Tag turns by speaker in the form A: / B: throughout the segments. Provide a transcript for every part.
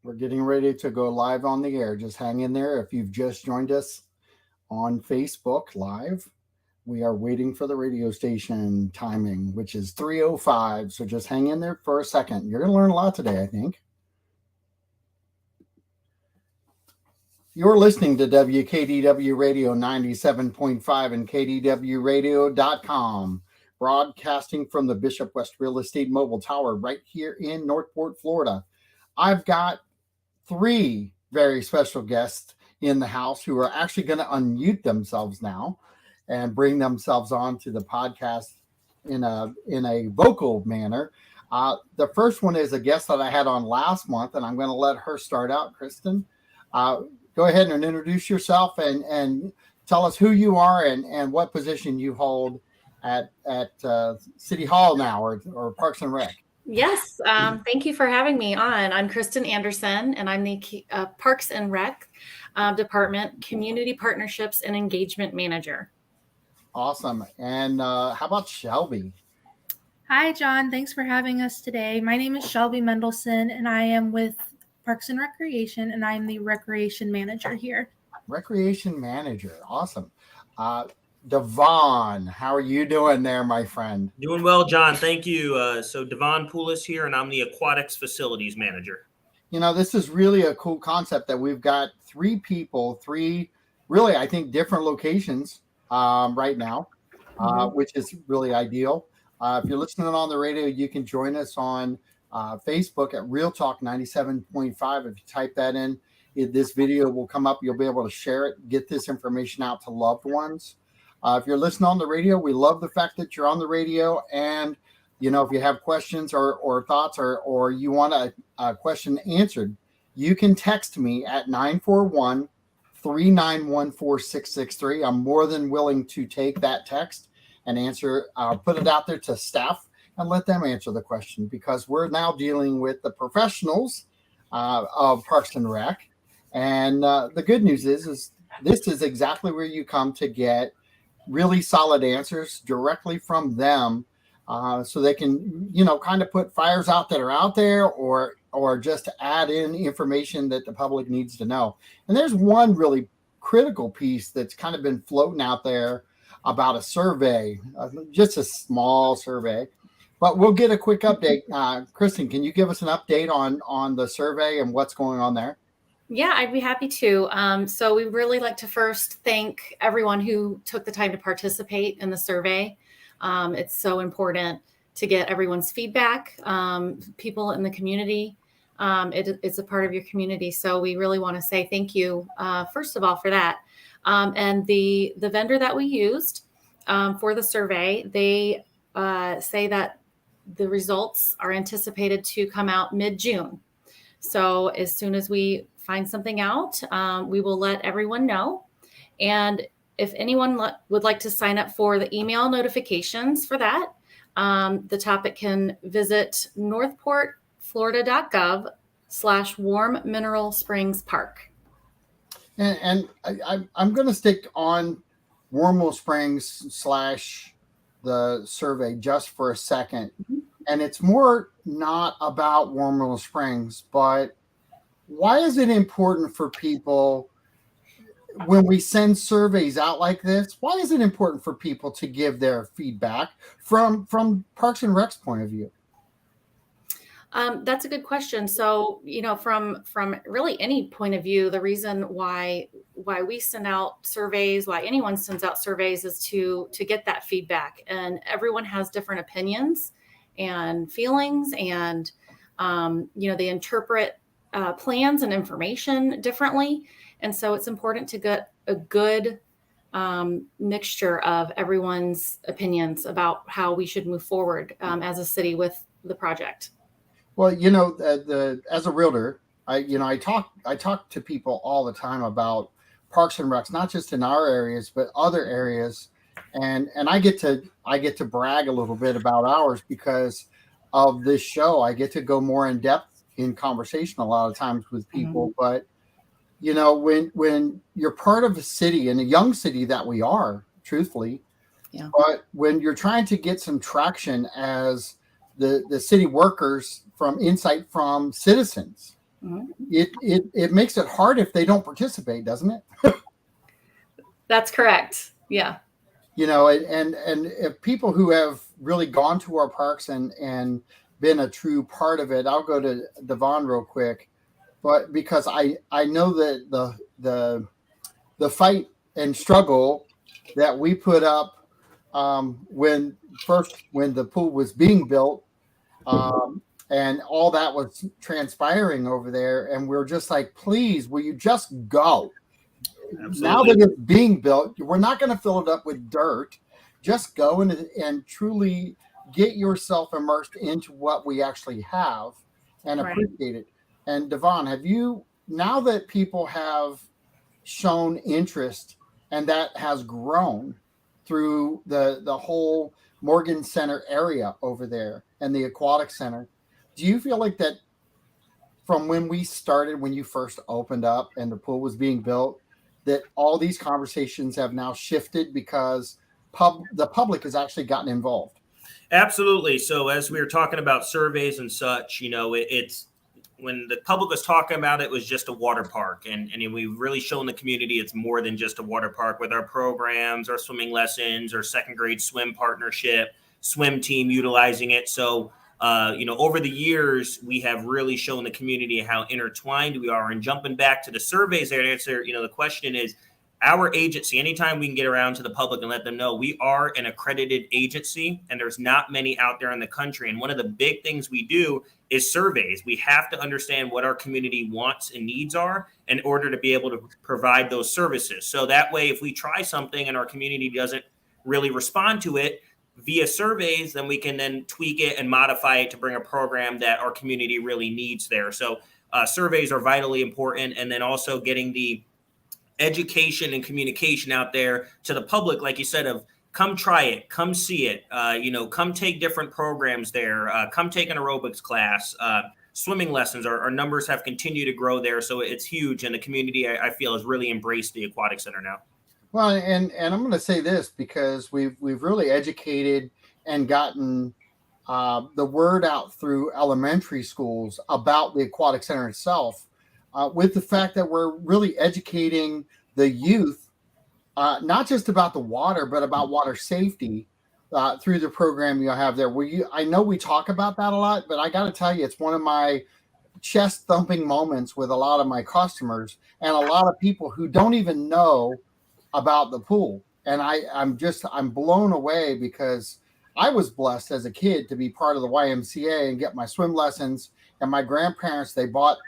A: We're getting ready to go live on the air. Just hang in there. If you've just joined us on Facebook Live, we are waiting for the radio station timing, which is 3:05. So just hang in there for a second. You're going to learn a lot today, I think. You're listening to WKDW Radio 97.5 and KDWRadio.com, broadcasting from the Bishop West Real Estate Mobile Tower right here in Northport, Florida. I've got three very special guests in the house who are actually going to unmute themselves now and bring themselves on to the podcast in a vocal manner. The first one is a guest that I had on last month, and I'm going to let her start out. Kristen, go ahead and introduce yourself and tell us who you are and what position you hold at City Hall now or Parks and Rec.
B: Yes, thank you for having me on. I'm Kristen Anderson, and I'm the Parks and Rec Department Community Partnerships and Engagement Manager.
A: Awesome. And how about Shelby?
C: Hi, John. Thanks for having us today. My name is Shelby Mendelson, and I am with Parks and Recreation, and I'm the Recreation Manager here.
A: Recreation Manager. Awesome. Devon, how are you doing there, my friend?
D: Doing well, John. Thank you. So Devon Poulis here, and I'm the Aquatics Facilities Manager.
A: You know, this is really a cool concept that we've got three people, really, I think, different locations right now, which is really ideal. If you're listening on the radio, you can join us on Facebook at REALTALK 97.5. If you type that in, this video will come up. You'll be able to share it, get this information out to loved ones. If you're listening on the radio, we love the fact that you're on the radio. And, you know, if you have questions or thoughts or you want a question answered, you can text me at 941-391-4663. I'm more than willing to take that text and answer, put it out there to staff and let them answer the question, because we're now dealing with the professionals of Parks and Rec. And the good news is this is exactly where you come to get really solid answers directly from them, so they can, you know, kind of put fires out that are out there or just add in information that the public needs to know. And there's one really critical piece that's kind of been floating out there about a survey, just a small survey, but we'll get a quick update. Kristen, can you give us an update on the survey and what's going on there?
B: Yeah, I'd be happy to. So we'd really like to first thank everyone who took the time to participate in the survey. It's so important to get everyone's feedback, people in the community. It's a part of your community. So we really want to say thank you, first of all, for that. And the vendor that we used for the survey, they say that the results are anticipated to come out mid-June. So as soon as we find something out, we will let everyone know. And if anyone would like to sign up for the email notifications for that, the topic can visit northportflorida.gov/warm mineral springs park.
A: And I'm going to stick on Warm Mineral Springs / the survey just for a second. Mm-hmm. And it's more not about Warm Mineral Springs, but why is it important for people when we send surveys out like this? Why is it important for people to give their feedback from Parks and Rec's point of view?
B: That's a good question. So, you know, from really any point of view, the reason why we send out surveys, why anyone sends out surveys, is to get that feedback. And everyone has different opinions and feelings, and you know, they interpret plans and information differently. And so it's important to get a good mixture of everyone's opinions about how we should move forward as a city with the project.
A: Well, you know, as a realtor, I talk to people all the time about Parks and Recs, not just in our areas, but other areas. And I get to brag a little bit about ours because of this show. I get to go more in depth in conversation a lot of times with people. Mm-hmm. But, you know, when you're part of a city, and a young city that we are, truthfully, yeah. But when you're trying to get some traction as the city workers from insight from citizens, it makes it hard if they don't participate, doesn't it?
B: That's correct. Yeah.
A: You know, and if people who have really gone to our parks and been a true part of it, I'll go to Devon real quick, but because I know that the fight and struggle that we put up when the pool was being built, and all that was transpiring over there, and we're just like, please, will you just go?
D: Absolutely.
A: Now that it's being built, we're not going to fill it up with dirt. Just go and truly get yourself immersed into what we actually have and appreciate it. And Devon, have you, now that people have shown interest and that has grown through the whole Morgan Center area over there and the Aquatic Center, do you feel like that from when we started, when you first opened up and the pool was being built, that all these conversations have now shifted because the public has actually gotten involved?
D: Absolutely. So as we were talking about surveys and such, you know, it's when the public was talking about it, was just a water park. And we've really shown the community it's more than just a water park with our programs, our swimming lessons, our second grade swim partnership, swim team utilizing it. So, you know, over the years, we have really shown the community how intertwined we are. And jumping back to the surveys there to answer, you know, the question is, our agency, anytime we can get around to the public and let them know we are an accredited agency, and there's not many out there in the country. And one of the big things we do is surveys. We have to understand what our community wants and needs are in order to be able to provide those services. So that way, if we try something and our community doesn't really respond to it via surveys, then we can then tweak it and modify it to bring a program that our community really needs there. So surveys are vitally important. And then also getting the education and communication out there to the public, like you said, of come try it, come see it, you know, come take different programs there, come take an aerobics class, swimming lessons. Our numbers have continued to grow there. So it's huge. And the community, I feel, has really embraced the Aquatic Center now.
A: Well, and I'm going to say this because we've really educated and gotten the word out through elementary schools about the Aquatic Center itself, with the fact that we're really educating the youth, not just about the water, but about water safety through the program you have there. I know we talk about that a lot, but I got to tell you, it's one of my chest thumping moments with a lot of my customers and a lot of people who don't even know about the pool. And I'm blown away because I was blessed as a kid to be part of the YMCA and get my swim lessons. And my grandparents, they bought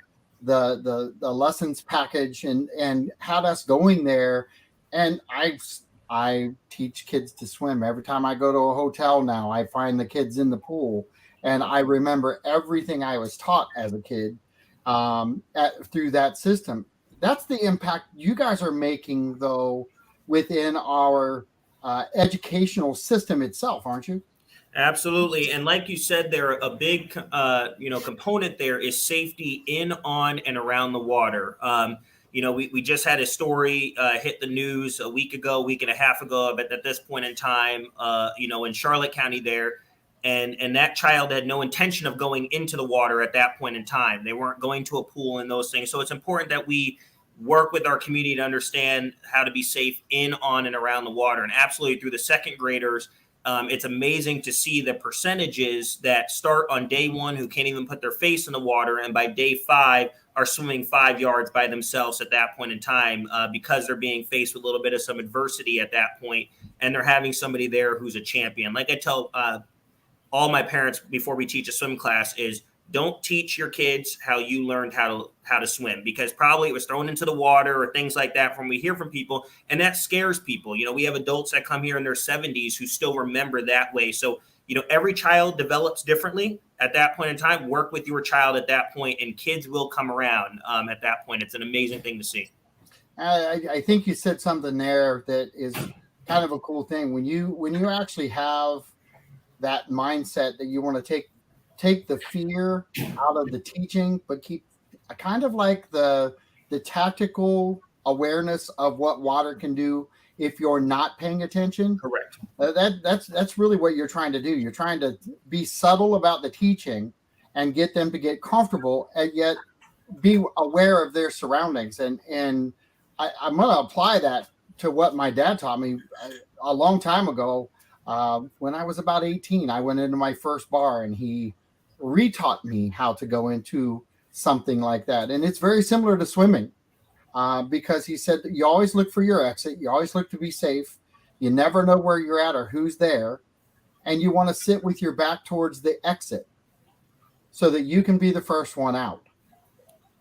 A: the lessons package and had us going there. And I teach kids to swim. Every time I go to a hotel now, I find the kids in the pool. And I remember everything I was taught as a kid through that system. That's the impact you guys are making, though, within our educational system itself, aren't you?
D: Absolutely. And like you said, there a big component there is safety in, on, and around the water. We just had a story hit the news a week and a half ago, but at this point in time, in Charlotte County there. And that child had no intention of going into the water at that point in time. They weren't going to a pool and those things. So it's important that we work with our community to understand how to be safe in, on, and around the water. And absolutely through the second graders, it's amazing to see the percentages that start on day one who can't even put their face in the water. And by day 5 are swimming 5 yards by themselves at that point in time because they're being faced with a little bit of some adversity at that point. And they're having somebody there who's a champion. Like I tell all my parents before we teach a swim class is, don't teach your kids how you learned how to swim, because probably it was thrown into the water or things like that from we hear from people. And that scares people. We have adults that come here in their 70s who still remember that way. So, every child develops differently at that point in time. Work with your child at that point, and kids will come around at that point. It's an amazing thing to see.
A: I think you said something there that is kind of a cool thing. When you actually have that mindset that you want to take the fear out of the teaching, but keep kind of like the tactical awareness of what water can do if you're not paying attention.
D: Correct.
A: That's really what you're trying to do. You're trying to be subtle about the teaching and get them to get comfortable, and yet be aware of their surroundings. And I'm going to apply that to what my dad taught me a long time ago. When I was about 18, I went into my first bar and he retaught me how to go into something like that. And it's very similar to swimming, because he said that you always look for your exit. You always look to be safe. You never know where you're at or who's there. And you want to sit with your back towards the exit so that you can be the first one out.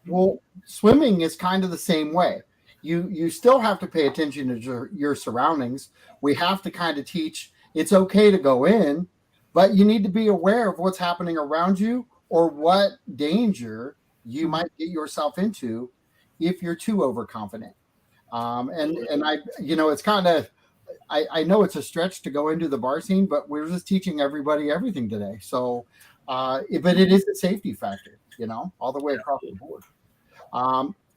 A: Well, swimming is kind of the same way. You still have to pay attention to your surroundings. We have to kind of teach it's okay to go in, but you need to be aware of what's happening around you or what danger you might get yourself into if you're too overconfident. And I, it's kind of, I know it's a stretch to go into the bar scene, but we're just teaching everybody everything today. So, but it is a safety factor, all the way across the board.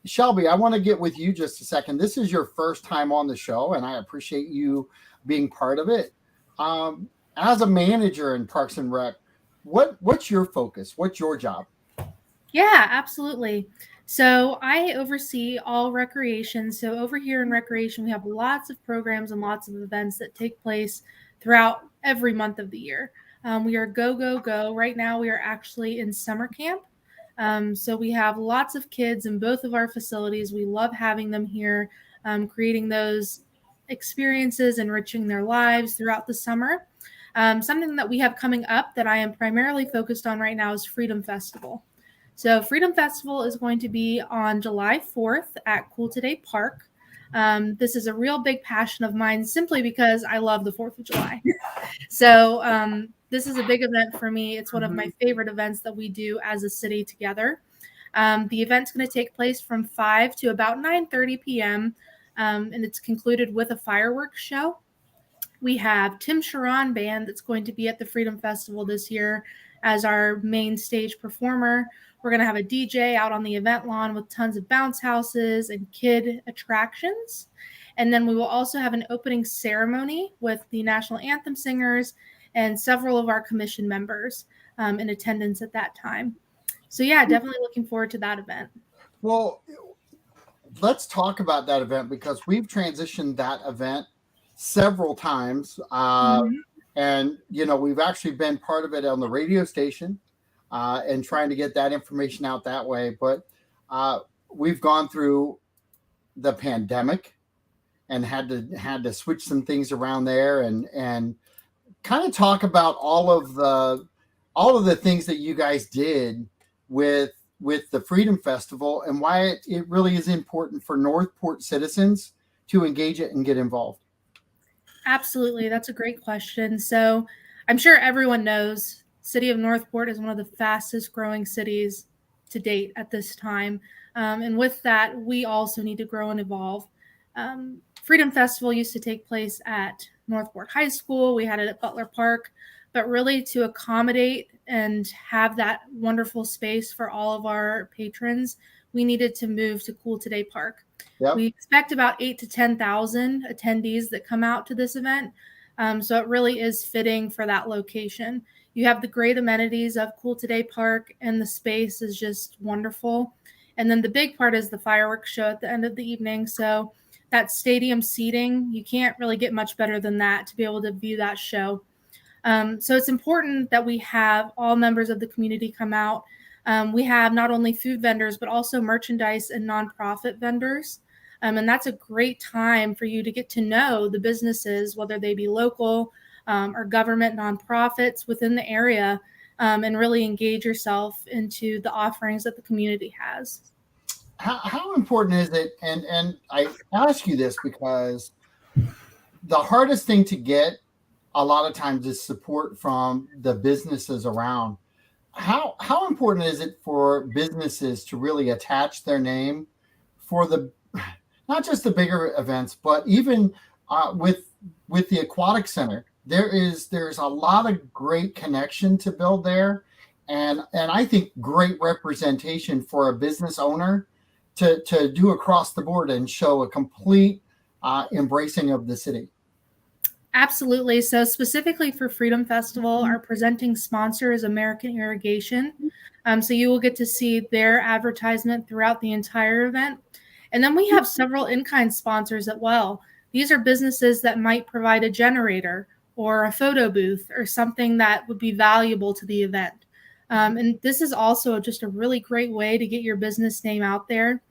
A: Shelby, I want to get with you just a second. This is your first time on the show, and I appreciate you being part of it. As a manager in Parks and Rec, what's your focus? What's your job?
C: Yeah, absolutely. So I oversee all recreation. So over here in recreation, we have lots of programs and lots of events that take place throughout every month of the year. We are go, go, go. Right now, we are actually in summer camp. So we have lots of kids in both of our facilities. We love having them here, creating those experiences, enriching their lives throughout the summer. Something that we have coming up that I am primarily focused on right now is Freedom Festival. So Freedom Festival is going to be on July 4th at Cool Today Park. This is a real big passion of mine simply because I love the 4th of July. So this is a big event for me. It's one of my favorite events that we do as a city together. The event's going to take place from 5 to about 9:30 p.m. And it's concluded with a fireworks show. We have Tim Sharon Band that's going to be at the Freedom Festival this year as our main stage performer. We're going to have a DJ out on the event lawn with tons of bounce houses and kid attractions. And then we will also have an opening ceremony with the national anthem singers and several of our commission members in attendance at that time. So yeah, definitely looking forward to that event.
A: Well, let's talk about that event because we've transitioned that event several times. And, we've actually been part of it on the radio station and trying to get that information out that way. But we've gone through the pandemic and had to switch some things around there and kind of talk about all of the things that you guys did with the Freedom Festival and why it really is important for Northport citizens to engage it and get involved.
C: Absolutely. That's a great question. So I'm sure everyone knows City of Northport is one of the fastest growing cities to date at this time. And with that, we also need to grow and evolve. Freedom Festival used to take place at Northport High School. We had it at Butler Park, but really to accommodate and have that wonderful space for all of our patrons, we needed to move to Cool Today Park. Yep. We expect about 8,000 to 10,000 attendees that come out to this event. So it really is fitting for that location. You have the great amenities of Cool Today Park, and the space is just wonderful. And then the big part is the fireworks show at the end of the evening. So that stadium seating, you can't really get much better than that to be able to view that show. So it's important that we have all members of the community come out. We have not only food vendors, but also merchandise and nonprofit vendors. And that's a great time for you to get to know the businesses, whether they be local or government nonprofits within the area, and really engage yourself into the offerings that the community has.
A: How important is it? And I ask you this because the hardest thing to get a lot of times is support from the businesses around. How important is it for businesses to really attach their name for not just the bigger events, but even with the aquatic center? There's a lot of great connection to build there, and I think great representation for a business owner to do across the board and show a complete embracing of the city.
C: Absolutely. So specifically for Freedom Festival, our presenting sponsor is American Irrigation. So you will get to see their advertisement throughout the entire event. And then we have several in-kind sponsors as well. These are businesses that might provide a generator or a photo booth or something that would be valuable to the event. And this is also just a really great way to get your business name out there.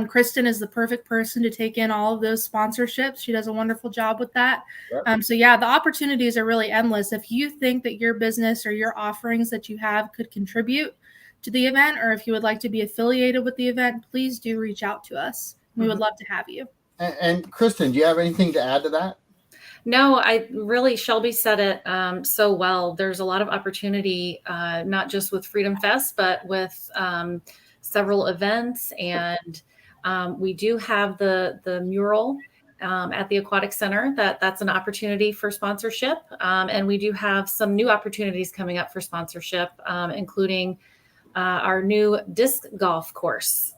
C: Kristen is the perfect person to take in all of those sponsorships. She does a wonderful job with that.
A: Yep.
C: So yeah, the opportunities are really endless. If you think that your business or your offerings that you have could contribute to the event, or if you would like to be affiliated with the event, please do reach out to us. We would love to have you.
A: And Kristen, do you have anything to add to that?
B: No, Shelby said it so well. There's a lot of opportunity, not just with Freedom Fest, but with several events. And we do have the mural at the Aquatic Center. That's an opportunity for sponsorship. And we do have some new opportunities coming up for sponsorship, including our new disc golf course.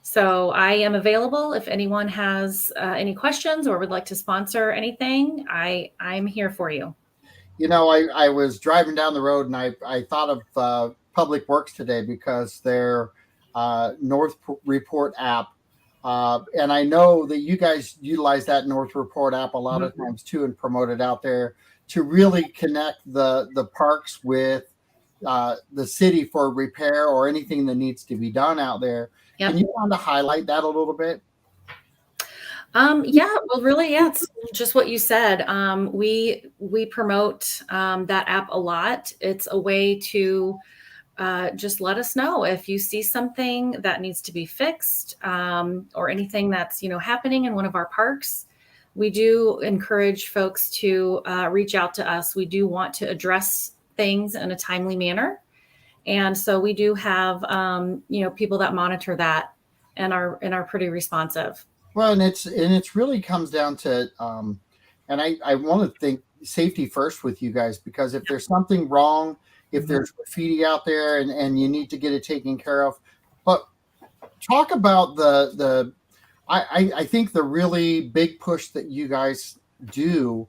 B: So I am available if anyone has any questions or would like to sponsor anything. I'm here for you.
A: You know, I was driving down the road and I thought of Public Works today because their North Report app. And I know that you guys utilize that North Report app a lot of times too and promote it out there to really connect the parks with the city for repair or anything that needs to be done out there.
B: Yep.
A: Can you kind of highlight that a little bit?
B: Yeah, well, really, yeah, it's just what you said. We promote that app a lot. It's a way to just let us know if you see something that needs to be fixed or anything that's happening in one of our parks. We do encourage folks to reach out to us. We do want to address things in a timely manner. And so we do have, people that monitor that and are pretty responsive.
A: Well, and it's really comes down to, and I want to think safety first with you guys, because if there's something wrong, if there's graffiti out there and you need to get it taken care of, but talk about I think the really big push that you guys do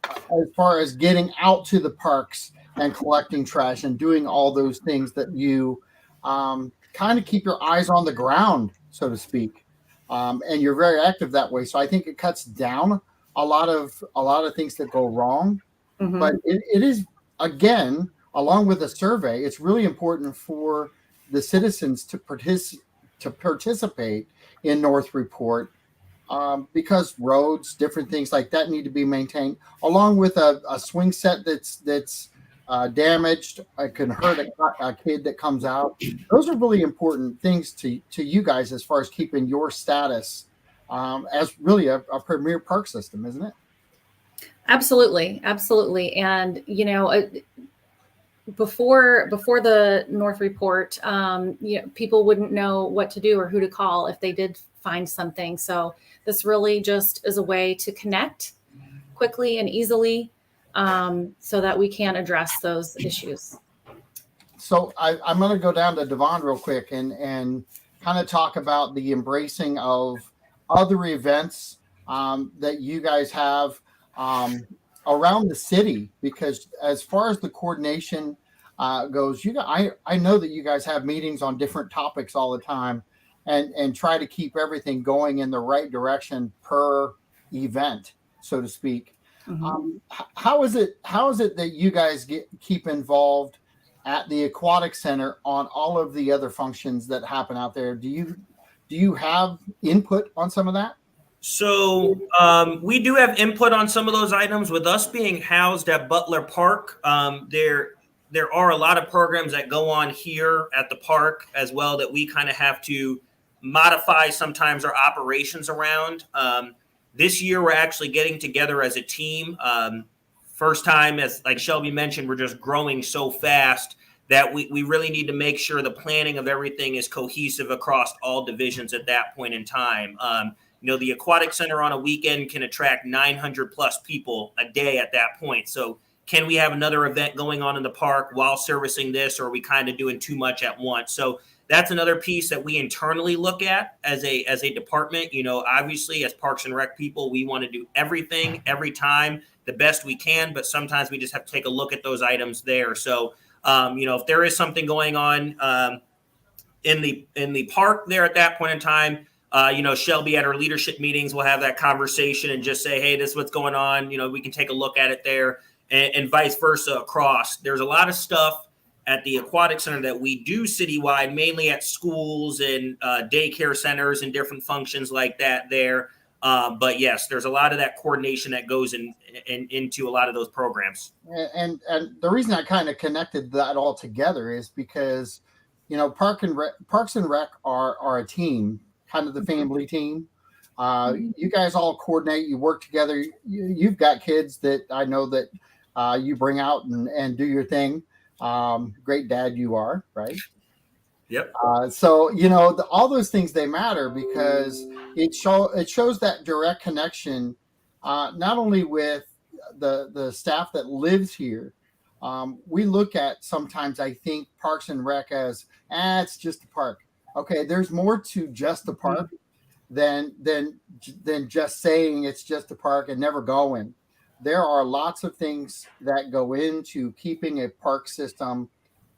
A: as far as getting out to the parks and collecting trash and doing all those things that you kind of keep your eyes on the ground, so to speak. And you're very active that way. So I think it cuts down a lot of things that go wrong.
B: Mm-hmm.
A: But it is, again, along with the survey, it's really important for the citizens to participate in North Report because roads, different things like that need to be maintained, along with a swing set that's damaged. It can hurt a kid that comes out. Those are really important things to you guys as far as keeping your status as really a premier park system, isn't it?
B: Absolutely. And before the North Report, people wouldn't know what to do or who to call if they did find something. So this really just is a way to connect quickly and easily, so that we can address those issues.
A: So I'm going to go down to Devon real quick and kind of talk about the embracing of other events that you guys have around the city, because as far as the coordination goes, I know that you guys have meetings on different topics all the time and try to keep everything going in the right direction per event, so to speak.
B: Mm-hmm.
A: How is it that you guys keep involved at the Aquatic Center on all of the other functions that happen out there? Do you have input on some of that?
D: So we do have input on some of those items. With us being housed at Butler Park, there are a lot of programs that go on here at the park as well that we kind of have to modify sometimes our operations around. This year, we're actually getting together as a team. First time, as like Shelby mentioned, we're just growing so fast that we really need to make sure the planning of everything is cohesive across all divisions at that point in time. The Aquatic Center on a weekend can attract 900 plus people a day at that point. So can we have another event going on in the park while servicing this, or are we kind of doing too much at once? So that's another piece that we internally look at as a department. Obviously as Parks and Rec people, we want to do everything every time the best we can, but sometimes we just have to take a look at those items there. So, if there is something going on in the park there at that point in time, Shelby at our leadership meetings will have that conversation and just say, hey, this is what's going on. We can take a look at it there, and vice versa across. There's a lot of stuff at the aquatic center that we do citywide, mainly at schools and daycare centers and different functions like that there. But yes, there's a lot of that coordination that goes into a lot of those programs.
A: And the reason I kind of connected that all together is because, Parks and Rec are a team, kind of the family team. You guys all coordinate, you work together. You've got kids that I know that you bring out and do your thing. Great dad you are, right?
D: Yep.
A: So all those things, they matter because it shows that direct connection, not only with the staff that lives here. We look at sometimes, I think, Parks and Rec as it's just a park. Okay, there's more to just a park than just saying it's just a park and never going. There are lots of things that go into keeping a park system,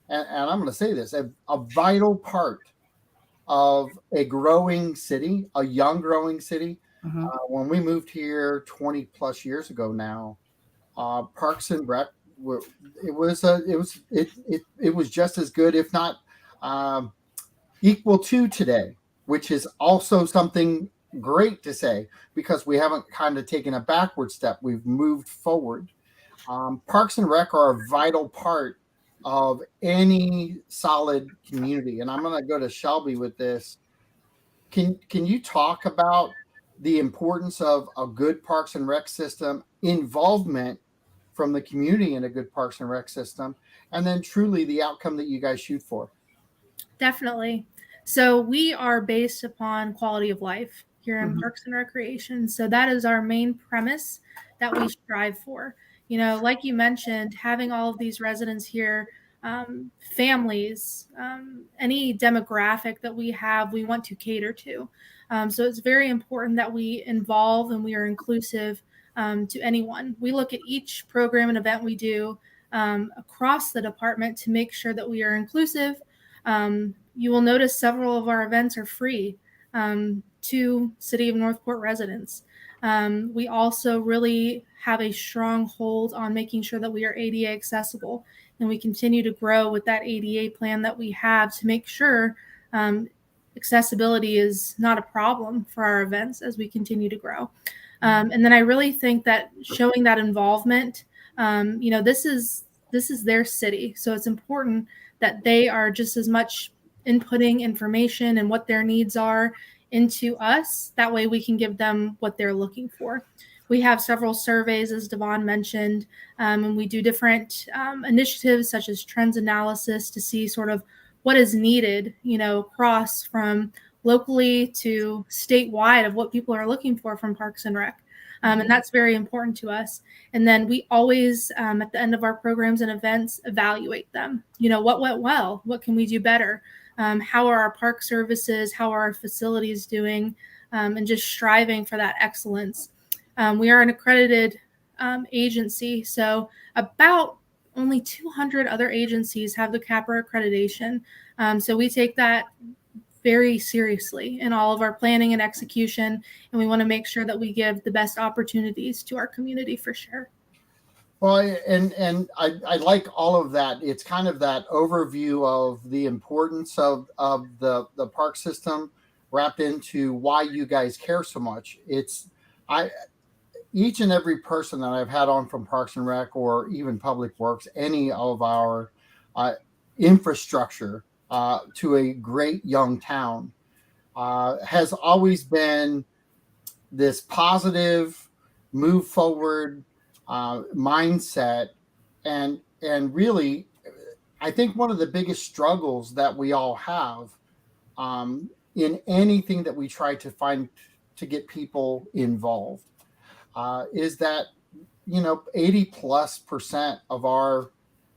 A: and I'm going to say this, a vital part of a growing city, a young growing city. When we moved here 20 plus years ago now, Parks and Rec, it was just as good, if not equal to today, which is also something great to say because we haven't kind of taken a backward step. We've moved forward. Parks and Rec are a vital part of any solid community. And I'm going to go to Shelby with this. Can you talk about the importance of a good Parks and Rec system, involvement from the community in a good Parks and Rec system, and then truly the outcome that you guys shoot for?
C: Definitely. So we are based upon quality of life here in Parks and Recreation. So that is our main premise that we strive for. Like you mentioned, having all of these residents here, families, any demographic that we have, we want to cater to. So it's very important that we involve and we are inclusive to anyone. We look at each program and event we do across the department to make sure that we are inclusive. You will notice several of our events are free to City of Northport residents. We also really have a strong hold on making sure that we are ADA accessible, and we continue to grow with that ADA plan that we have to make sure accessibility is not a problem for our events as we continue to grow. And then I really think that showing that involvement, this is their city, so it's important that they are just as much inputting information and what their needs are into us. That way we can give them what they're looking for. We have several surveys, as Devon mentioned, and we do different initiatives such as trends analysis to see sort of what is needed, across from locally to statewide of what people are looking for from Parks and Rec. And that's very important to us. And then we always, at the end of our programs and events, evaluate them. What went well? What can we do better? How are our park services? How are our facilities doing? And just striving for that excellence. We are an accredited agency, so about only 200 other agencies have the CAPRA accreditation. So we take that very seriously in all of our planning and execution, and we want to make sure that we give the best opportunities to our community for sure.
A: Well, and I like all of that. It's kind of that overview of the importance of the park system wrapped into why you guys care so much. Each and every person that I've had on from Parks and Rec or even Public Works, any of our infrastructure to a great young town has always been this positive, move forward mindset, and really, I think one of the biggest struggles that we all have in anything that we try to find to get people involved is that 80+% of our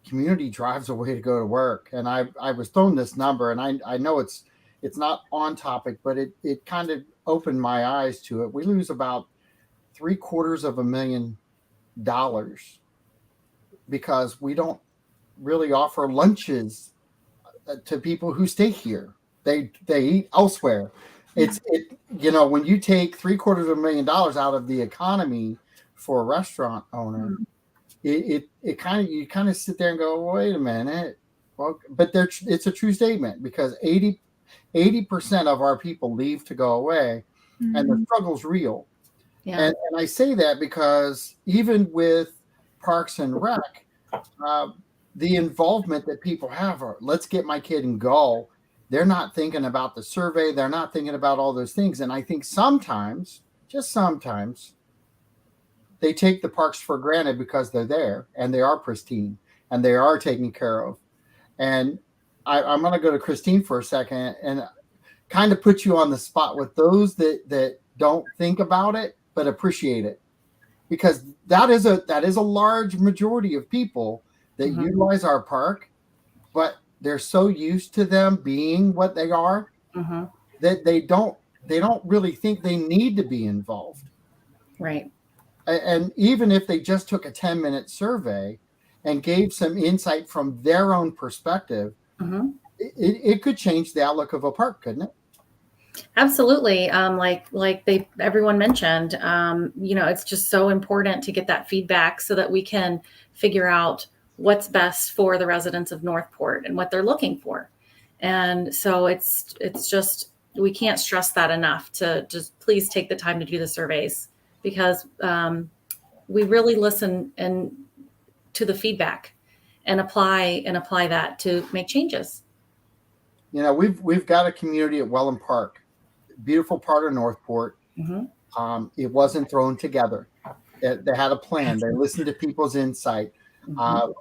A: community drives away to go to work. And I was thrown this number, and I know it's not on topic, but it kind of opened my eyes to it. We lose about $750,000 because we don't really offer lunches to people who stay here. They eat elsewhere. When you take $750,000 out of the economy for a restaurant owner, you kind of sit there and go, wait a minute. Well, but it's a true statement, because 80% of our people leave to go away, and the struggle's real.
B: Yeah.
A: And I say that because even with Parks and Rec, the involvement that people have are, let's get my kid and go. They're not thinking about the survey. They're not thinking about all those things. And I think sometimes, just sometimes, they take the parks for granted because they're there and they are pristine and they are taken care of. And I'm going to go to Christine for a second and kind of put you on the spot with those that don't think about it but appreciate it, because that is a large majority of people that utilize our park, but they're so used to them being what they are that they don't really think they need to be involved.
B: Right.
A: And even if they just took a 10-minute survey and gave some insight from their own perspective, it could change the outlook of a park, couldn't it?
B: Absolutely. Everyone mentioned, it's just so important to get that feedback so that we can figure out what's best for the residents of Northport and what they're looking for. And so it's just, we can't stress that enough, to just please take the time to do the surveys, because we really listen to the feedback and apply that to make changes.
A: We've got a community at Welland Park, beautiful part of Northport. It wasn't thrown together. They had a plan. They listened to people's insight.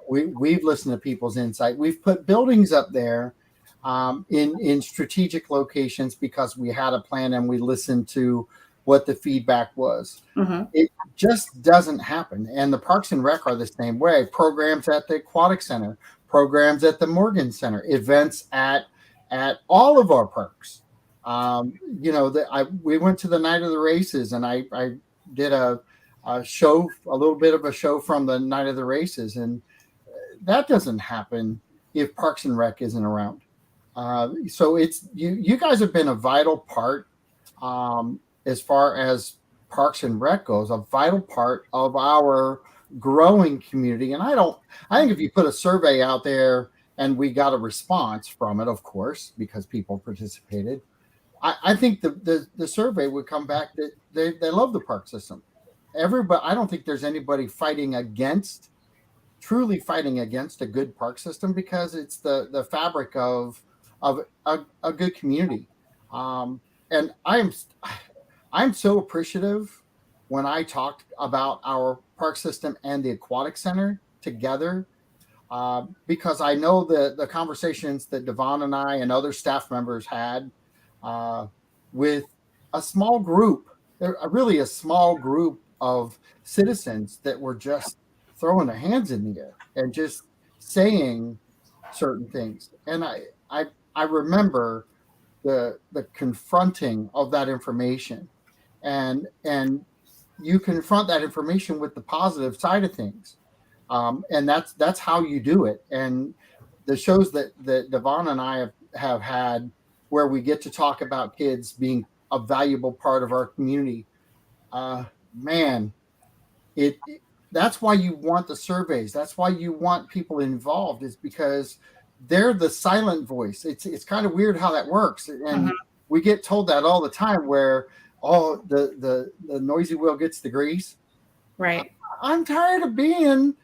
A: We've listened to people's insight. We've put buildings up there in strategic locations because we had a plan and we listened to what the feedback was. It just doesn't happen. And the Parks and Rec are the same way. Programs at the Aquatic Center, programs at the Morgan Center, events at all of our parks. We went to the night of the races, and I did a little bit of a show from the night of the races, and that doesn't happen if Parks and Rec isn't around. So it's you guys have been a vital part, as far as Parks and Rec goes, a vital part of our growing community. And I think if you put a survey out there and we got a response from it, of course, because people participated, I think the survey would come back that they love the park system. Everybody, I don't think there's anybody truly fighting against a good park system, because it's the fabric of a good community. And I'm so appreciative when I talked about our park system and the aquatic center together, because I know the conversations that Devon and I and other staff members had with a small group, really a small group of citizens that were just throwing their hands in the air and just saying certain things. And I remember the confronting of that information, and you confront that information with the positive side of things. And that's how you do it. And the shows that Devon and I have had, where we get to talk about kids being a valuable part of our community, that's why you want the surveys. That's why you want people involved, is because they're the silent voice. It's kind of weird how that works. And we get told that all the time, where, the noisy wheel gets the grease.
B: Right. I'm
A: tired of being,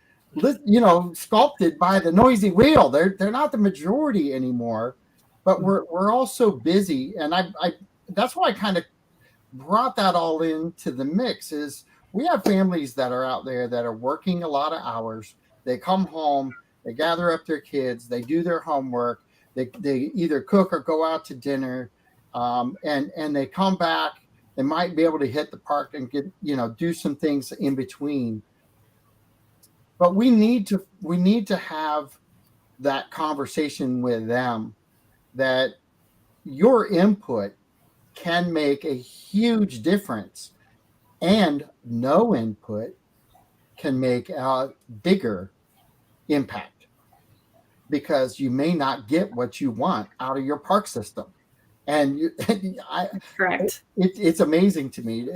A: sculpted by the noisy wheel. They're not the majority anymore, but we're all so busy. And I that's why I kind of brought that all into the mix. Is we have families that are out there that are working a lot of hours. They come home, they gather up their kids, they do their homework, they either cook or go out to dinner, and they come back. They might be able to hit the park and get, do some things in between. but we need to have that conversation with them, that your input can make a huge difference, and no input can make a bigger impact, because you may not get what you want out of your park system. And
B: Correct.
A: It's amazing to me.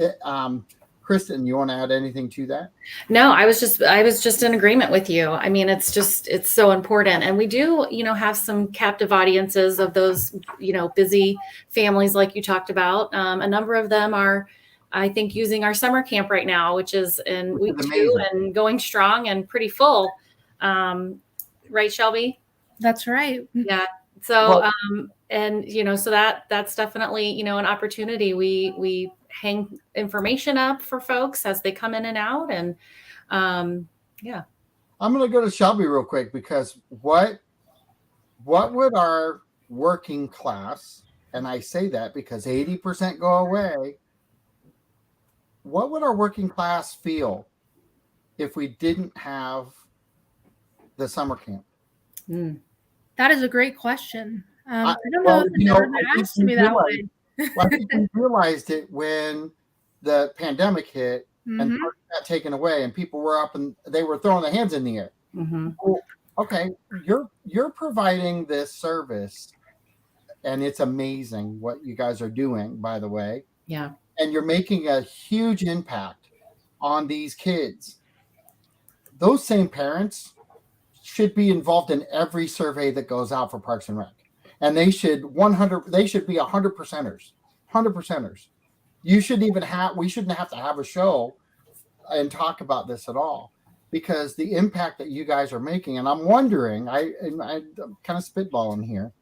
A: Kristen, you want to add anything to that?
B: No, I was just in agreement with you. I mean, it's so important. And we do, have some captive audiences of those, busy families like you talked about. A number of them are, I think, using our summer camp right now, which is in week 2 and going strong and pretty full. Right, Shelby?
C: That's right.
B: Yeah. So, so that's definitely, an opportunity. We hang information up for folks as they come in and out. And yeah.
A: I'm going to go to Shelby real quick, because what would our working class, and I say that because 80% go away, what would our working class feel if we didn't have the summer camp?
C: That is a great question. I don't know if it's ever been asked to me that way.
A: I think we realized it when the pandemic hit and got taken away, and people were up and they were throwing their hands in the air. Well, okay, you're providing this service, and it's amazing what you guys are doing, by the way.
B: Yeah.
A: And you're making a huge impact on these kids. Those same parents should be involved in every survey that goes out for Parks and Rec. And they should be 100%ers. We shouldn't have to have a show and talk about this at all, because the impact that you guys are making, and I'm wondering, I'm kind of spitballing here.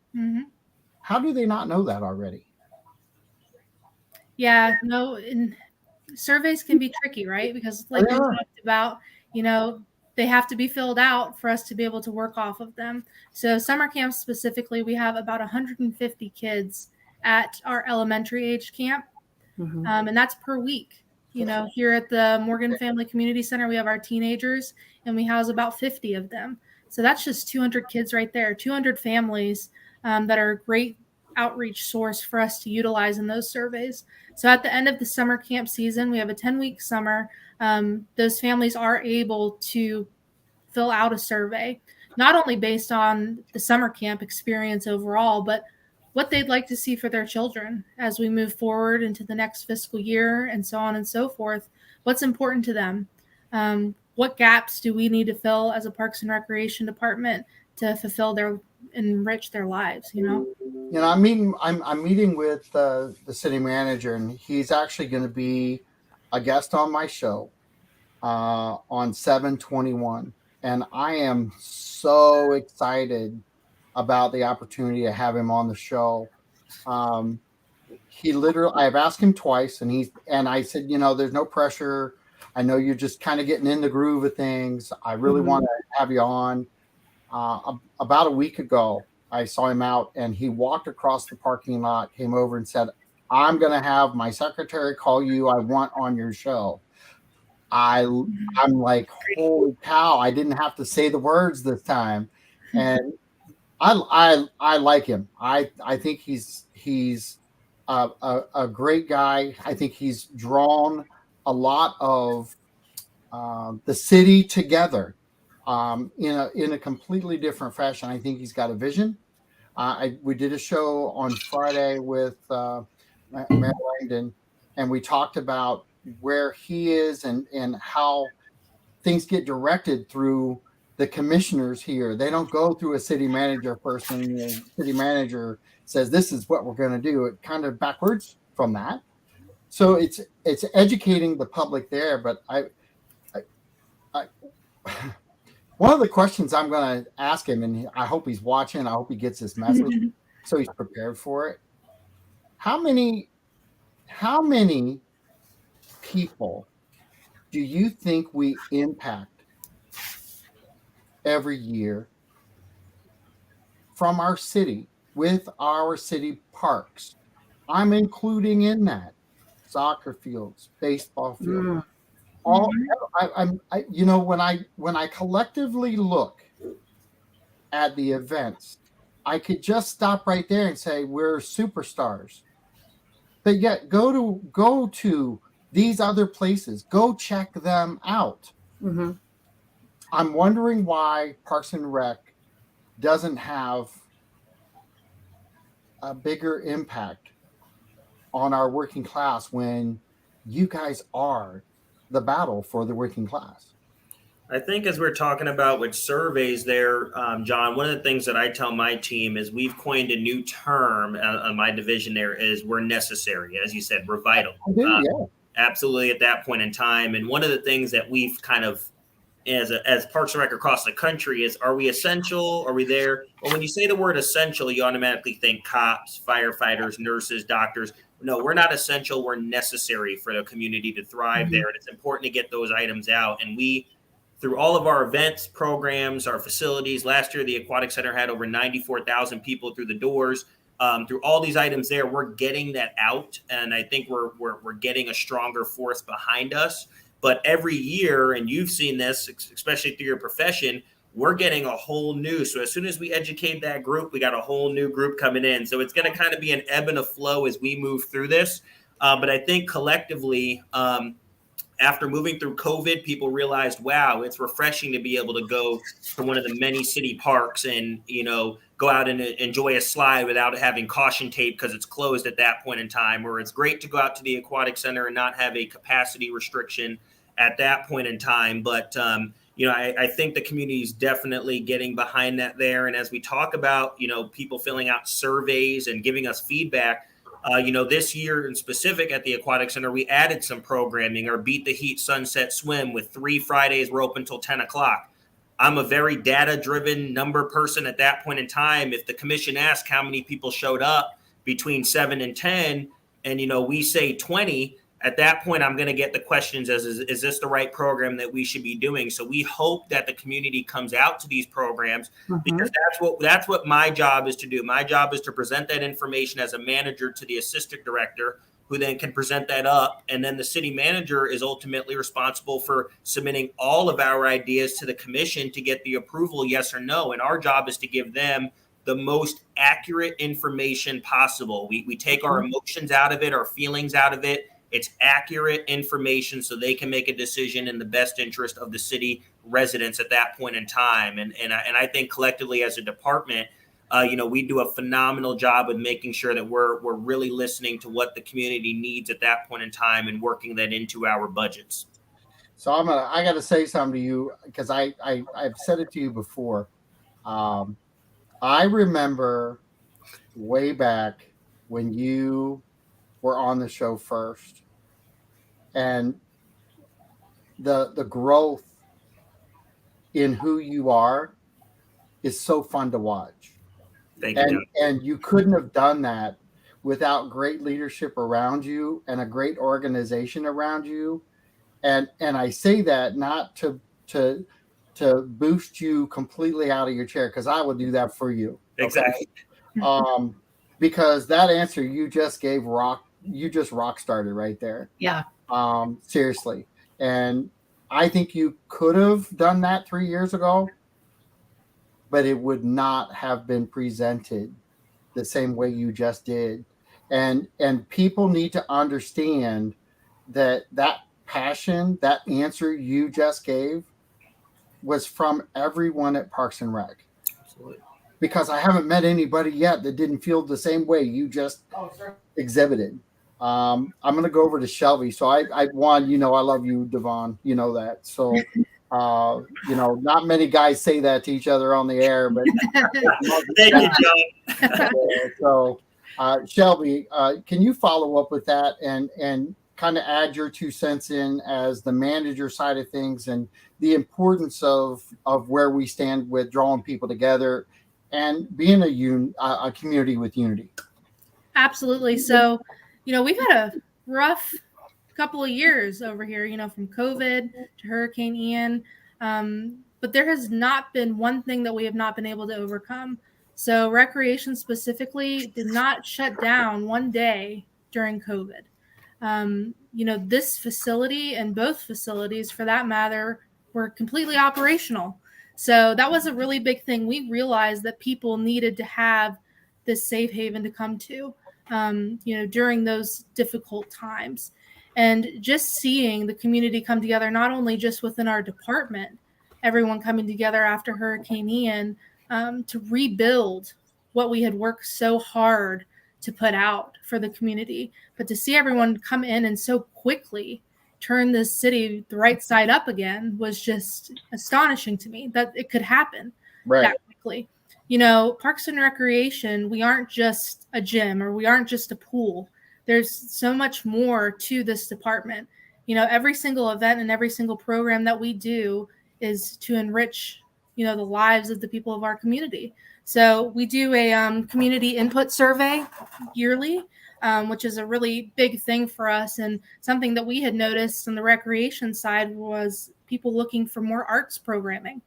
A: How do they not know that already?
C: Yeah, no, and surveys can be tricky, right? Because like we talked about, they have to be filled out for us to be able to work off of them. So summer camp specifically, we have about 150 kids at our elementary age camp. And that's per week. Here at the Morgan Family Community Center, we have our teenagers, and we house about 50 of them. So that's just 200 kids right there, 200 families that are a great outreach source for us to utilize in those surveys. So at the end of the summer camp season, we have a 10-week summer. Those families are able to fill out a survey, not only based on the summer camp experience overall, but what they'd like to see for their children as we move forward into the next fiscal year, and so on and so forth. What's important to them? What gaps do we need to fill as a Parks and Recreation department to enrich their lives?
A: I'm meeting with the city manager, and he's actually going to be a guest on my show on 7/21, and I am so excited about the opportunity to have him on the show. I've asked him twice, and I said, there's no pressure. I know you're just kind of getting in the groove of things. I really want to have you on. About a week ago, I saw him out, and he walked across the parking lot, came over and said, I'm going to have my secretary call you. I want on your show. I'm like, holy cow. I didn't have to say the words this time. And I like him. I think he's a great guy. I think he's drawn a lot of the city together in a completely different fashion. I think he's got a vision. We did a show on Friday with Mayor Langdon, and we talked about where he is and how things get directed through the commissioners here. They don't go through a city manager first, and the city manager says, this is what we're going to do. It kind of backwards from that. So it's educating the public there. But I one of the questions I'm going to ask him, and I hope he's watching, I hope he gets this message so he's prepared for it. How many people do you think we impact every year from our city with our city parks? I'm including in that soccer fields, baseball fields. all when I collectively look at the events, I could just stop right there and say we're superstars. But yet go to these other places, go check them out.
B: Mm-hmm.
A: I'm wondering why Parks and Rec doesn't have a bigger impact on our working class when you guys are the battle for the working class.
D: I think as we're talking about with surveys there, John, one of the things that I tell my team is we've coined a new term on my division there is we're necessary. As you said, we're vital.
A: Yeah.
D: Absolutely at that point in time. And one of the things that we've kind of as Parks and Rec across the country is, are we essential? Are we there? Well, when you say the word essential, you automatically think cops, firefighters, nurses, doctors. No, we're not essential. We're necessary for the community to thrive there. And it's important to get those items out. And we, through all of our events, programs, our facilities, last year, the Aquatic Center had over 94,000 people through the doors. Through all these items there, we're getting that out. And I think we're getting a stronger force behind us. But every year, and you've seen this, especially through your profession, we're getting a whole new. So as soon as we educate that group, we got a whole new group coming in. So it's going to kind of be an ebb and a flow as we move through this. But I think collectively, after moving through COVID, people realized, wow, it's refreshing to be able to go to one of the many city parks and, go out and enjoy a slide without having caution tape because it's closed at that point in time. Or it's great to go out to the Aquatic Center and not have a capacity restriction at that point in time. But, I think the community is definitely getting behind that there. And as we talk about, people filling out surveys and giving us feedback, this year in specific at the Aquatic Center, we added some programming, our Beat the Heat Sunset Swim with 3 Fridays. We're open till 10 o'clock. I'm a very data-driven number person at that point in time. If the commission asks how many people showed up between 7 and 10, and, we say 20, at that point, I'm going to get the questions as, is this the right program that we should be doing? So we hope that the community comes out to these programs because that's what my job is to do. My job is to present that information as a manager to the assistant director, who then can present that up. And then the city manager is ultimately responsible for submitting all of our ideas to the commission to get the approval, yes or no. And our job is to give them the most accurate information possible. We take our emotions out of it, our feelings out of it. It's accurate information so they can make a decision in the best interest of the city residents at that point in time. And I think collectively as a department, we do a phenomenal job of making sure that we're really listening to what the community needs at that point in time and working that into our budgets.
A: So I got to say something to you because I've said it to you before. I remember way back when you were on the show first, and the growth in who you are is so fun to watch.
D: Thank you.
A: And you couldn't have done that without great leadership around you and a great organization around you. And I say that not to boost you completely out of your chair, because I would do that for you.
D: Exactly.
A: Okay? Because that answer you just gave you just rock started right there.
B: Yeah.
A: Seriously. And I think you could have done that 3 years ago, but it would not have been presented the same way you just did. And people need to understand that passion, that answer you just gave was from everyone at Parks and Rec.
D: Absolutely.
A: Because I haven't met anybody yet that didn't feel the same way you just exhibited. I'm going to go over to Shelby. So I I love you, Devon. You know that. So, not many guys say that to each other on the air, but
D: thank you, John.
A: So, Shelby, can you follow up with that and kind of add your 2 cents in as the manager side of things and the importance of where we stand with drawing people together and being a community with unity?
C: Absolutely. So, we've had a rough couple of years over here, from COVID to Hurricane Ian. But there has not been one thing that we have not been able to overcome. So recreation specifically did not shut down one day during COVID. This facility and both facilities, for that matter, were completely operational. So that was a really big thing. We realized that people needed to have this safe haven to come to, during those difficult times. And just seeing the community come together, not only just within our department, everyone coming together after Hurricane Ian, to rebuild what we had worked so hard to put out for the community, but to see everyone come in and so quickly turn this city the right side up again was just astonishing to me that it could happen that quickly. Parks and Recreation, we aren't just a gym or we aren't just a pool. There's so much more to this department. Every single event and every single program that we do is to enrich, the lives of the people of our community. So we do a community input survey yearly, which is a really big thing for us. And something that we had noticed on the recreation side was people looking for more arts programming.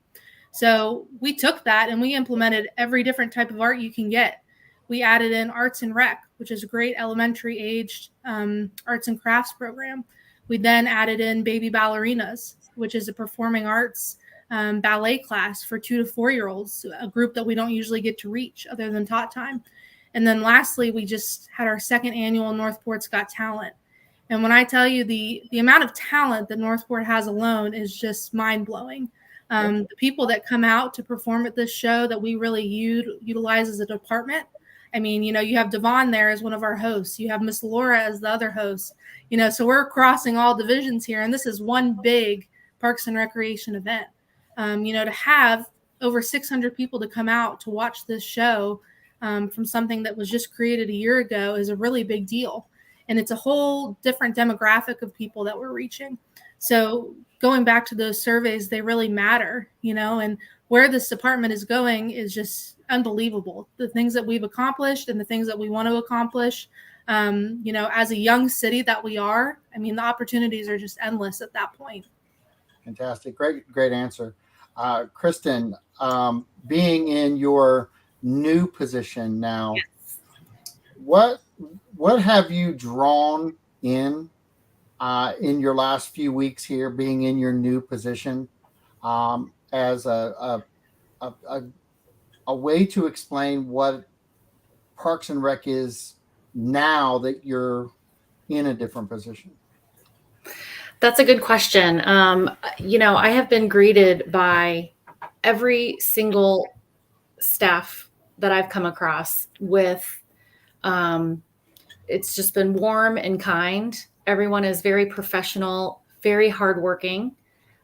C: So we took that and we implemented every different type of art you can get. We added in arts and rec, which is a great elementary aged arts and crafts program. We then added in baby ballerinas, which is a performing arts ballet class for 2 to 4 year olds, a group that we don't usually get to reach other than Tot Time. And then lastly, we just had our second annual Northport's Got Talent. And when I tell you the amount of talent that Northport has alone is just mind blowing. The people that come out to perform at this show that we really utilize as a department. I mean, you have Devon there as one of our hosts. You have Miss Laura as the other host. So we're crossing all divisions here. And this is one big Parks and Recreation event. To have over 600 people to come out to watch this show from something that was just created a year ago is a really big deal. And it's a whole different demographic of people that we're reaching. So going back to those surveys, they really matter, and where this department is going is just unbelievable. The things that we've accomplished and the things that we want to accomplish, as a young city that we are, I mean, the opportunities are just endless at that point.
A: Fantastic. Great answer. Kristen, being in your new position now, yes. What have you drawn in your last few weeks here, being in your new position, as a way to explain what Parks and Rec is now that you're in a different position?
B: That's a good question. I have been greeted by every single staff that I've come across with, it's just been warm and kind. Everyone is very professional, very hardworking,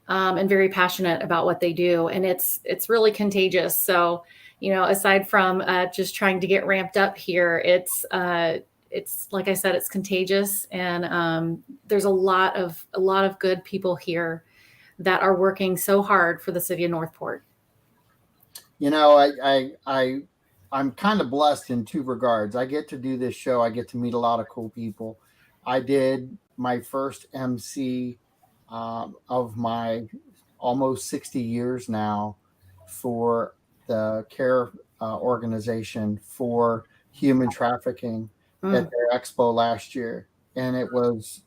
B: and very passionate about what they do. And it's really contagious. So, aside from just trying to get ramped up here, it's like I said, it's contagious, and there's a lot of good people here that are working so hard for the city of Northport.
A: I'm kind of blessed in two regards. I get to do this show. I get to meet a lot of cool people. I did my first MC of my almost 60 years now for the care organization for human trafficking at their expo last year. And it was,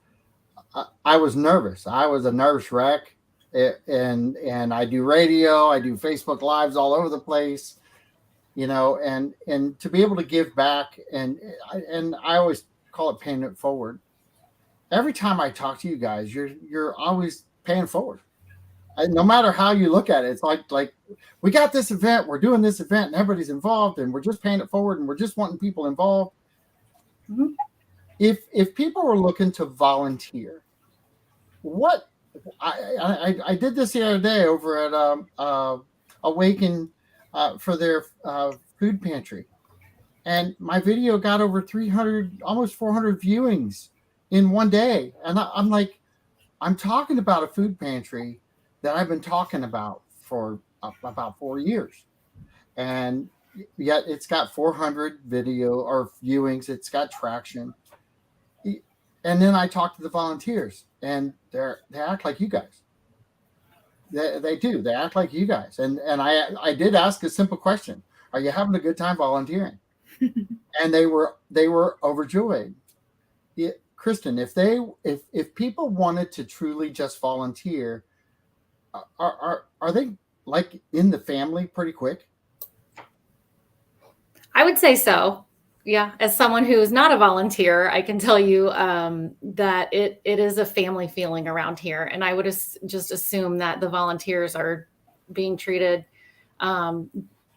A: I was nervous. I was a nervous wreck. And I do radio, I do Facebook Lives all over the place, and to be able to give back, and I always call it paying it forward. Every time I talk to you guys, you're always paying forward. No matter how you look at it, it's like we got this event, we're doing this event, and everybody's involved, and we're just paying it forward, and we're just wanting people involved. Mm-hmm. If people were looking to volunteer, what I did this the other day over at Awaken for their food pantry, and my video got over 300, almost 400 viewings in one day. And I'm like, I'm talking about a food pantry that I've been talking about for about 4 years, and yet it's got 400 video or viewings. It's got traction. And then I talk to the volunteers, and they act like you guys. They do. They act like you guys. And I did ask a simple question: are you having a good time volunteering? And they were overjoyed. Kristen, if people wanted to truly just volunteer, are they like in the family pretty quick?
B: I would say so. Yeah. As someone who is not a volunteer, I can tell you that it is a family feeling around here. And I would just assume that the volunteers are being treated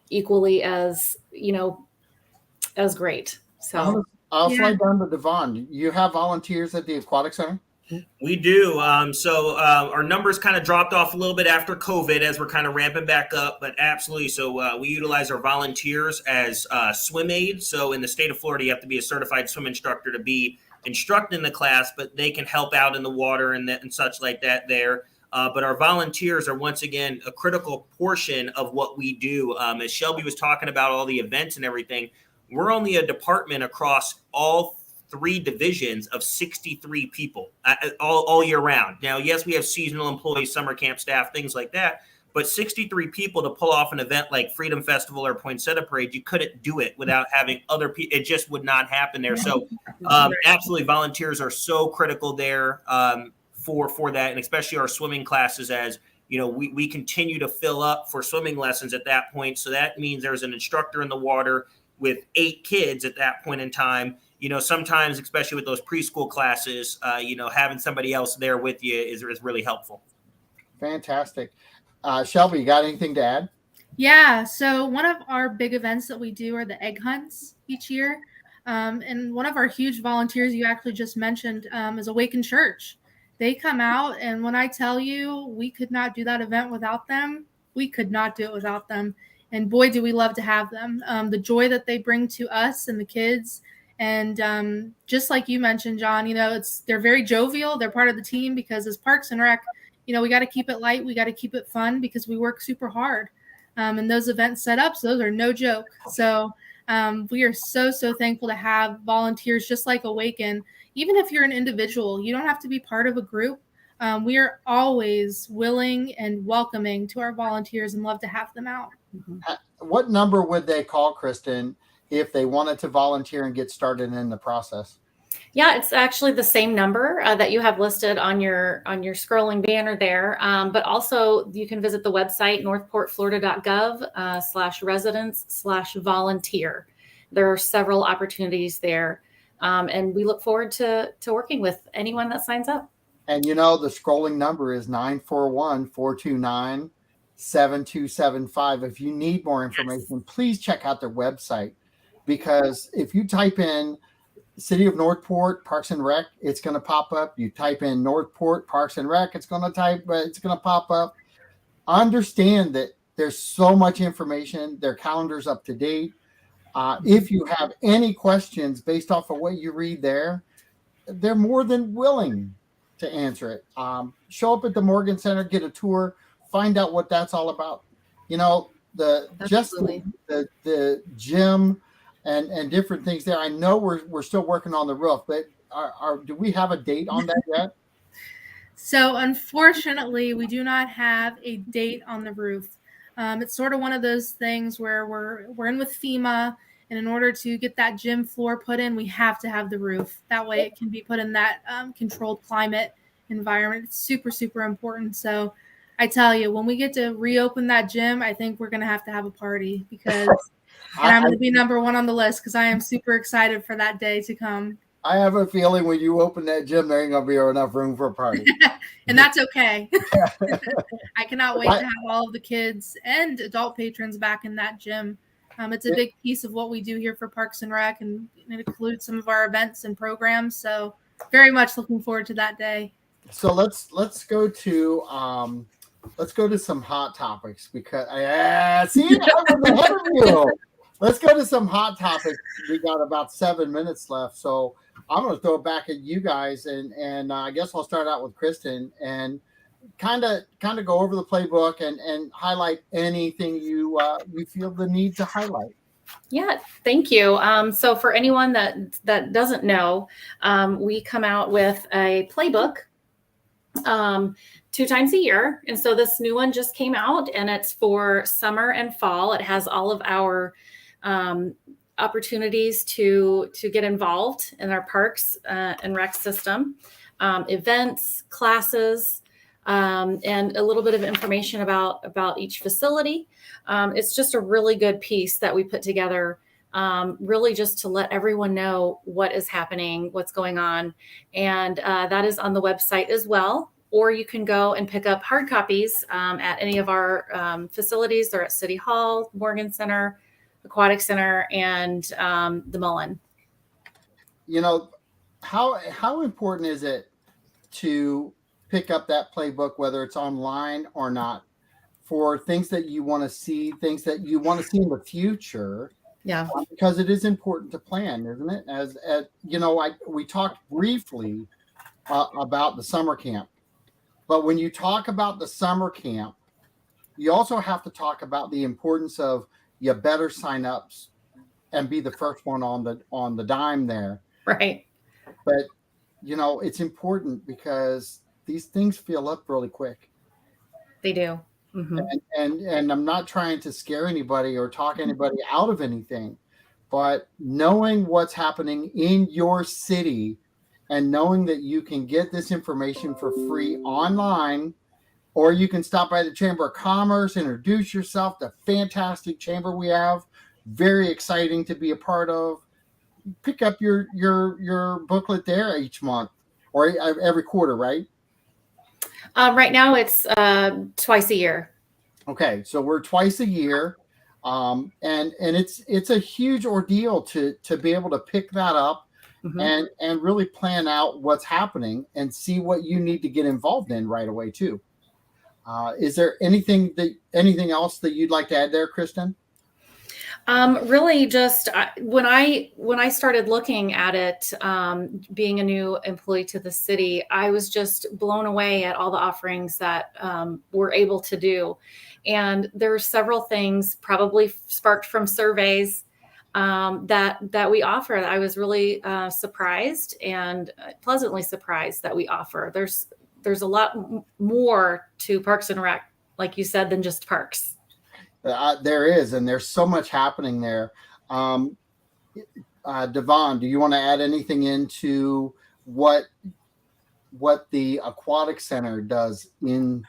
B: equally as, as great. So
A: I'll slide down to Devon. You have volunteers at the Aquatic Center?
D: We do. So our numbers kind of dropped off a little bit after COVID as we're kind of ramping back up, but absolutely. So we utilize our volunteers as swim aides. So in the state of Florida, you have to be a certified swim instructor to be instructing the class, but they can help out in the water and such like that there. But our volunteers are, once again, a critical portion of what we do. As Shelby was talking about all the events and everything, we're only a department across all 3 divisions of 63 people all year round. Now, yes, we have seasonal employees, summer camp staff, things like that, but 63 people to pull off an event like Freedom Festival or Poinsettia Parade, you couldn't do it without having other people. It just would not happen there. So absolutely, volunteers are so critical there for that, and especially our swimming classes, as we continue to fill up for swimming lessons at that point. So that means there's an instructor in the water with 8 kids at that point in time. Sometimes, especially with those preschool classes, having somebody else there with you is really helpful.
A: Fantastic. Shelby, you got anything to add?
C: Yeah. So one of our big events that we do are the egg hunts each year. And one of our huge volunteers you actually just mentioned is Awaken Church. They come out, and when I tell you we could not do that event without them, we could not do it without them. And boy, do we love to have them. The joy that they bring to us and the kids. And just like you mentioned, John, they're very jovial. They're part of the team because as Parks and Rec, we got to keep it light. We got to keep it fun because we work super hard. And those event setups, those are no joke. So we are so thankful to have volunteers just like Awaken. Even if you're an individual, you don't have to be part of a group. We are always willing and welcoming to our volunteers and love to have them out.
A: What number would they call, Kristen, if they wanted to volunteer and get started in the process?
B: Yeah, it's actually the same number that you have listed on your scrolling banner there. But also you can visit the website, northportflorida.gov/residents/volunteer. There are several opportunities there. And we look forward to working with anyone that signs up.
A: And the scrolling number is 941-429-7275. If you need more information, please check out their website, because if you type in City of Northport Parks and Rec, it's going to pop up. You type in Northport Parks and Rec, it's going to pop up. Understand that there's so much information. Their calendar's up to date. If you have any questions based off of what you read there, they're more than willing to answer it. Show up at the Morgan Center, get a tour, find out what that's all about. The gym and different things there. I know we're still working on the roof, but do we have a date on that yet?
C: So unfortunately, we do not have a date on the roof. It's sort of one of those things where we're in with FEMA, and in order to get that gym floor put in, we have to have the roof. That way it can be put in that controlled climate environment. It's super important. So I tell you, when we get to reopen that gym, I think we're going to have a party, because and I'm going to be number 1 on the list because I am super excited for that day to come.
A: I have a feeling when you open that gym, there ain't going to be enough room for a party.
C: And that's okay. I cannot wait to have all of the kids and adult patrons back in that gym. It's a big piece of what we do here for Parks and Rec, and it includes some of our events and programs. So very much looking forward to that day.
A: So let's go to some hot topics, because I was ahead of you. Let's go to some hot topics. We got about 7 minutes left, so I'm going to throw it back at you guys, and I guess I'll start out with Kristen and kind of go over the playbook and highlight anything you feel the need to highlight.
B: Yeah, thank you. So for anyone that doesn't know, we come out with a playbook 2 times a year. And so this new one just came out, and it's for summer and fall. It has all of our opportunities to get involved in our parks and rec system, events, classes, and a little bit of information about each facility. It's just a really good piece that we put together, really just to let everyone know what is happening, what's going on. And that is on the website as well. Or you can go and pick up hard copies at any of our facilities. They're at City Hall, Morgan Center, Aquatic Center, and the Mullen.
A: You know, how important is it to pick up that playbook, whether it's online or not, for things that you want to see, things that you want to see in the future?
B: Yeah,
A: because it is important to plan, isn't it? As you know, we talked briefly about the summer camp, but when you talk about the summer camp, you also have to talk about the importance of you better sign up and be the first one on the dime there.
B: right.
A: But you know, it's important because these things fill up really quick.
B: They do. Mm-hmm.
A: And I'm not trying to scare anybody or talk anybody out of anything, but knowing what's happening in your city and knowing that you can get this information for free online, or you can stop by the Chamber of Commerce, introduce yourself, the fantastic chamber we have, very exciting to be a part of. Pick up your booklet there each month or every quarter, right?
B: Right now it's twice a year.
A: Okay, so we're twice a year, and it's a huge ordeal to be able to pick that up and really plan out what's happening and see what you need to get involved in right away too. Is there anything else that you'd like to add there, Kristen?
B: Really just when I started looking at it, being a new employee to the city, I was just blown away at all the offerings that we're able to do. And there are several things probably sparked from surveys that we offer that I was really surprised and pleasantly surprised that we offer. There's a lot more to Parks and Rec, like you said, than just parks.
A: There is, and there's so much happening there. Devon, do you want to add anything into what the Aquatic Center does in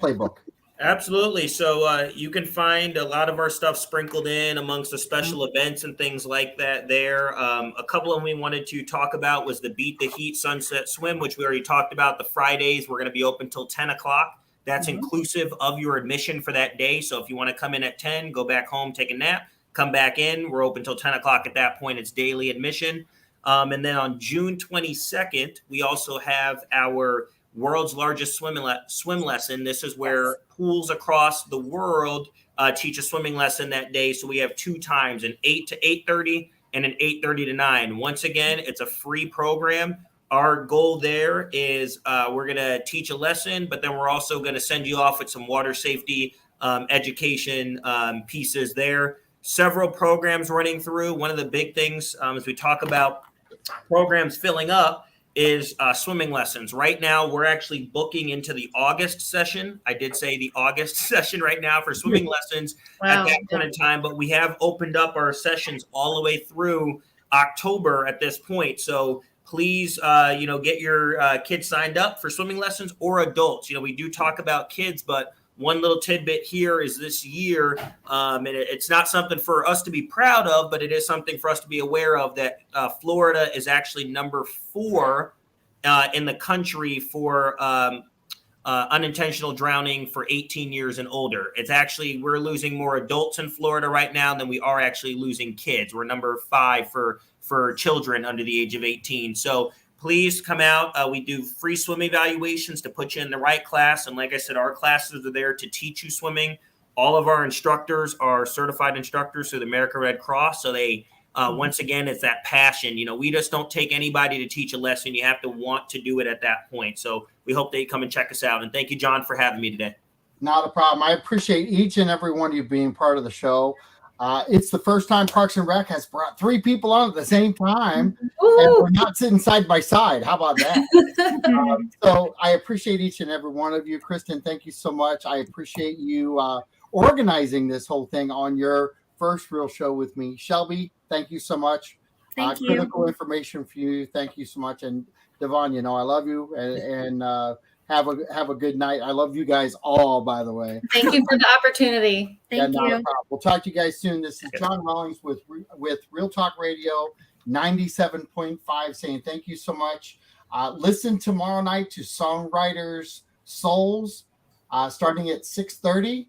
A: Playbook?
D: Absolutely. So you can find a lot of our stuff sprinkled in amongst the special events and things like that there. A couple of them we wanted to talk about was the Beat the Heat Sunset Swim, which we already talked about. The Fridays, we're going to be open till 10 o'clock. That's inclusive of your admission for that day. So if you want to come in at 10, go back home, take a nap, come back in. We're open till 10 o'clock at that point. It's daily admission. And then on June 22nd, we also have our world's largest swim lesson. This is where pools across the world teach a swimming lesson that day. So we have two times, an 8 to 8:30 and an 8:30 to 9. Once again, it's a free program. Our goal there is we're going to teach a lesson, but then we're also going to send you off with some water safety education pieces there. Several programs running through. One of the big things as we talk about programs filling up is swimming lessons. Right now, we're actually booking into the August session. I did say the August session right now for swimming lessons at that point in time, but we have opened up our sessions all the way through October at this point. So please, get your kids signed up for swimming lessons or adults. We do talk about kids, but one little tidbit here is this year, and it's not something for us to be proud of, but it is something for us to be aware of, that Florida is actually number 4 in the country for unintentional drowning for 18 years and older. It's actually, we're losing more adults in Florida right now than we are actually losing kids. We're number 5 for children under the age of 18. So please come out. We do free swim evaluations to put you in the right class. And like I said, our classes are there to teach you swimming. All of our instructors are certified instructors through the American Red Cross. So they, once again, it's that passion. We just don't take anybody to teach a lesson. You have to want to do it at that point. So we hope that you come and check us out. And thank you, John, for having me today.
A: Not a problem. I appreciate each and every one of you being part of the show. It's the first time Parks and Rec has brought 3 people on at the same time, and we're not sitting side by side. How about that? So I appreciate each and every one of you. Kristen, thank you so much. I appreciate you organizing this whole thing on your first real show with me. Shelby, thank you so much.
C: Thank you.
A: Critical information for you. Thank you so much. And Devon, I love you, and have a good night. I love you guys all, by the way.
B: Thank you for the opportunity.
C: Thank you.
A: We'll talk to you guys soon. This is John Rawlings with Real Talk Radio 97.5 saying thank you so much. Listen tomorrow night to Songwriters Souls starting at 6:30.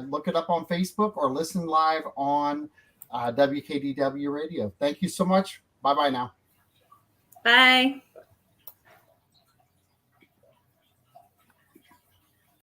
A: Look it up on Facebook or listen live on WKDW Radio. Thank you so much. Bye-bye now.
B: Bye.